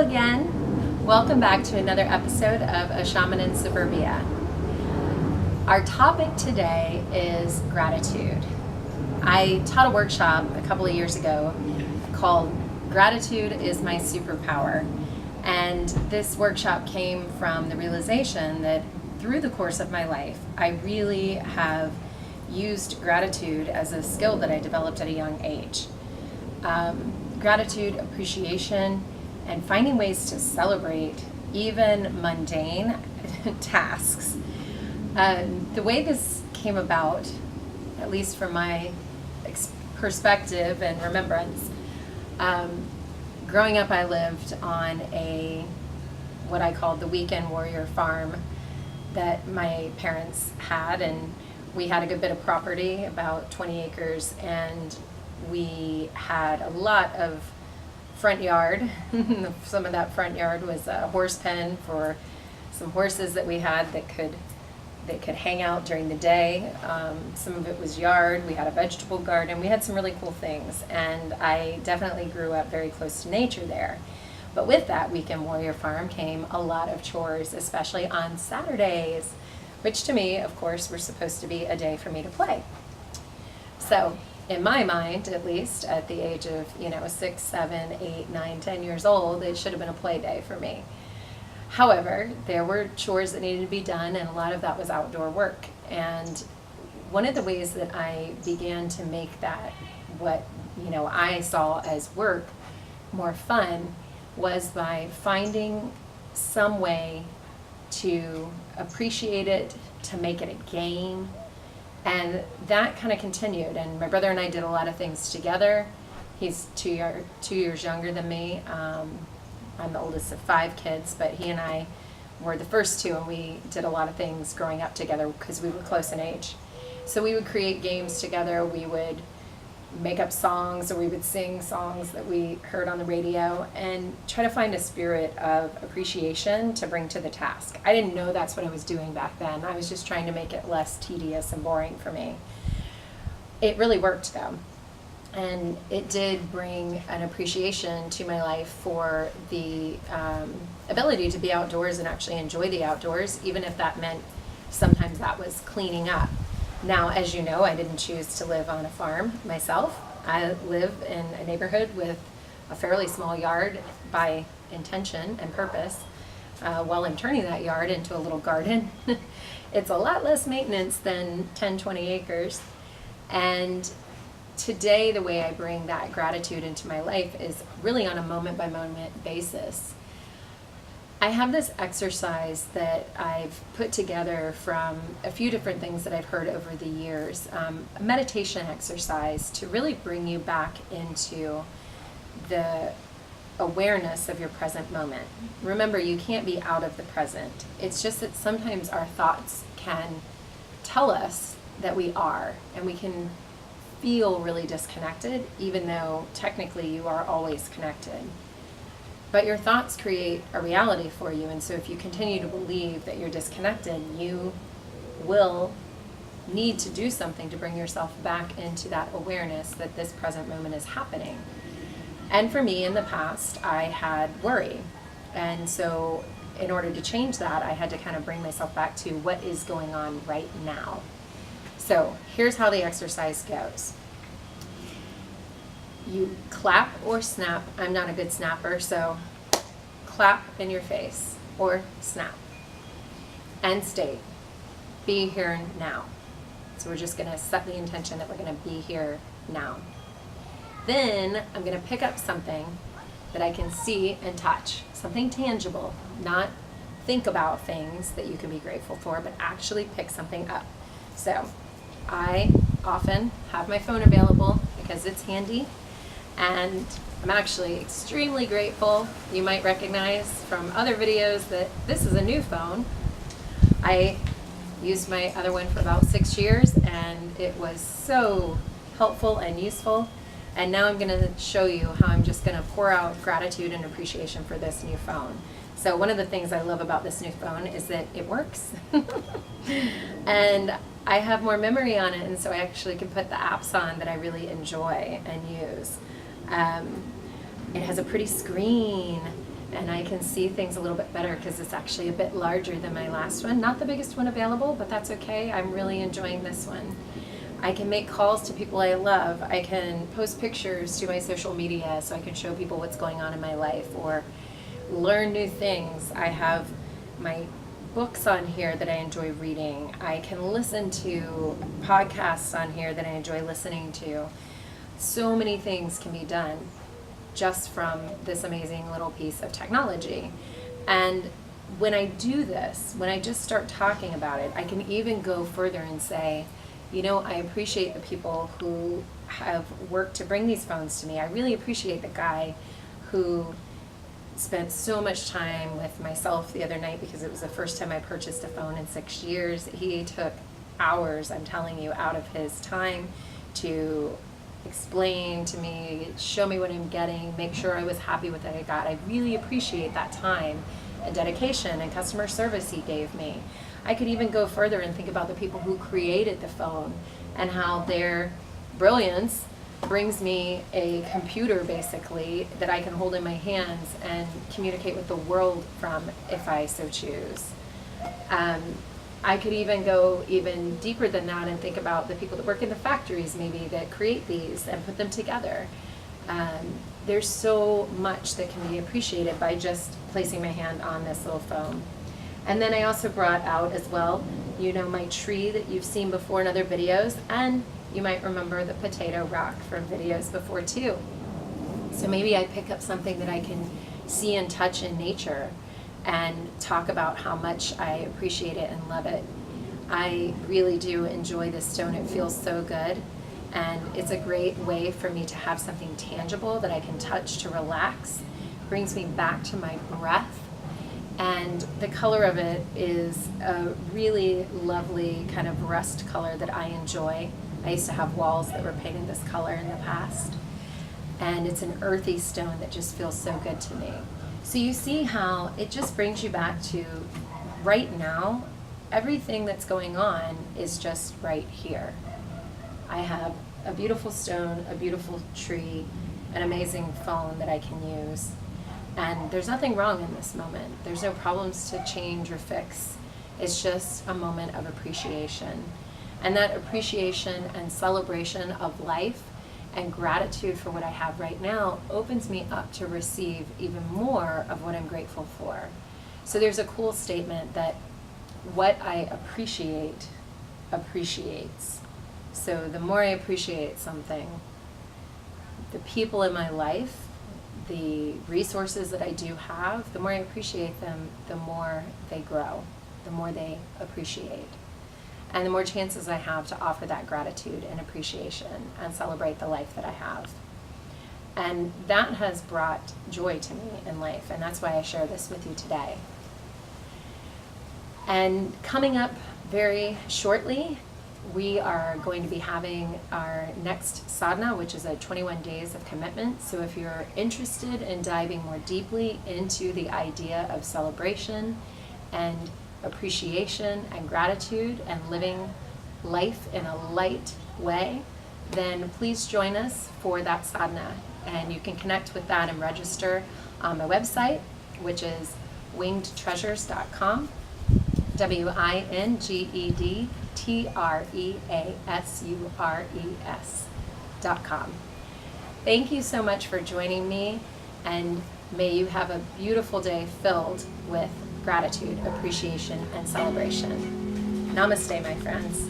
again. Welcome back to another episode of A Shaman in Suburbia. Our topic today is gratitude. I taught a workshop a couple of years ago called Gratitude is My Superpower. And this workshop came from the realization that through the course of my life, I really have used gratitude as a skill that I developed at a young age. Gratitude, appreciation, and finding ways to celebrate even mundane tasks. The way this came about, at least from my perspective and remembrance, growing up I lived on what I called the weekend warrior farm that my parents had, and we had a good bit of property, about 20 acres, and we had a lot of front yard. Some of that front yard was a horse pen for some horses that we had that could hang out during the day. Some of it was yard. We had a vegetable garden. We had some really cool things, and I definitely grew up very close to nature there. But with that weekend warrior farm came a lot of chores, especially on Saturdays, which to me, of course, were supposed to be a day for me to play. So in my mind, at least at the age of 6, 7, 8, 9, 10 years old, it should have been a play day for me. However, there were chores that needed to be done, and a lot of that was outdoor work. And one of the ways that I began to make that what I saw as work more fun was by finding some way to appreciate it, to make it a game. And that kind of continued, and my brother and I did a lot of things together. He's 2 years younger than me. I'm the oldest of 5 kids, but he and I were the first two, and we did a lot of things growing up together because we were close in age. So we would create games together, we would make up songs, or we would sing songs that we heard on the radio and try to find a spirit of appreciation to bring to the task. I didn't know that's what I was doing back then. I was just trying to make it less tedious and boring for me. It really worked though. And it did bring an appreciation to my life for the ability to be outdoors and actually enjoy the outdoors, even if that meant sometimes that was cleaning up. Now, as you know, I didn't choose to live on a farm myself. I live in a neighborhood with a fairly small yard by intention and purpose. While I'm turning that yard into a little garden, it's a lot less maintenance than 10, 20 acres. And today, the way I bring that gratitude into my life is really on a moment-by-moment basis. I have this exercise that I've put together from a few different things that I've heard over the years, a meditation exercise to really bring you back into the awareness of your present moment. Remember, you can't be out of the present. It's just that sometimes our thoughts can tell us that we are, and we can feel really disconnected, even though technically you are always connected. But your thoughts create a reality for you, and so if you continue to believe that you're disconnected, you will need to do something to bring yourself back into that awareness that this present moment is happening. And for me, in the past, I had worry. And so in order to change that, I had to kind of bring myself back to what is going on right now. So here's how the exercise goes. You clap or snap. I'm not a good snapper, so clap in your face or snap. And state, be here now. So we're just going to set the intention that we're going to be here now. Then I'm going to pick up something that I can see and touch, something tangible, not think about things that you can be grateful for, but actually pick something up. So I often have my phone available because it's handy. And I'm actually extremely grateful. You might recognize from other videos that this is a new phone. I used my other one for about 6 years, and it was so helpful and useful. And now I'm going to show you how I'm just going to pour out gratitude and appreciation for this new phone. So one of the things I love about this new phone is that it works. And I have more memory on it, and so I actually can put the apps on that I really enjoy and use. It has a pretty screen. and I can see things a little bit better because it's actually a bit larger than my last one. Not the biggest one available, but that's okay. I'm really enjoying this one. I can make calls to people I love. I can post pictures to my social media so I can show people what's going on in my life or learn new things. I have my books on here that I enjoy reading. I can listen to podcasts on here that I enjoy listening to. So many things can be done just from this amazing little piece of technology. And when I do this, when I just start talking about it, I can even go further and say, you know, I appreciate the people who have worked to bring these phones to me. I really appreciate the guy who spent so much time with myself the other night because it was the first time I purchased a phone in 6 years. He took hours, I'm telling you, out of his time to explain to me, show me what I'm getting, make sure I was happy with what I got. I really appreciate that time and dedication and customer service he gave me. I could even go further and think about the people who created the phone and how their brilliance brings me a computer basically that I can hold in my hands and communicate with the world from if I so choose. I could even go even deeper than that and think about the people that work in the factories maybe that create these and put them together. There's so much that can be appreciated by just placing my hand on this little phone. And then I also brought out as well, you know, my tree that you've seen before in other videos, and you might remember the potato rock from videos before too. So maybe I pick up something that I can see and touch in nature and talk about how much I appreciate it and love it. I really do enjoy this stone. It feels so good. And it's a great way for me to have something tangible that I can touch to relax. Brings me back to my breath. And the color of it is a really lovely kind of rust color that I enjoy. I used to have walls that were painted this color in the past. And it's an earthy stone that just feels so good to me. So you see how it just brings you back to right now, everything that's going on is just right here. I have a beautiful stone, a beautiful tree, an amazing phone that I can use. And there's nothing wrong in this moment. There's no problems to change or fix. It's just a moment of appreciation. And that appreciation and celebration of life and gratitude for what I have right now opens me up to receive even more of what I'm grateful for. So there's a cool statement that what I appreciate appreciates. So the more I appreciate something, the people in my life, the resources that I do have, the more I appreciate them, the more they grow, the more they appreciate. And the more chances I have to offer that gratitude and appreciation and celebrate the life that I have. And that has brought joy to me in life, and that's why I share this with you today. And coming up very shortly, we are going to be having our next sadhana, which is a 21 days of commitment. So if you're interested in diving more deeply into the idea of celebration and appreciation and gratitude and living life in a light way, then please join us for that sadhana. And you can connect with that and register on my website, which is wingedtreasures.com, wingedtreasures.com. Thank you so much for joining me, and may you have a beautiful day filled with gratitude, appreciation, and celebration. Namaste, my friends.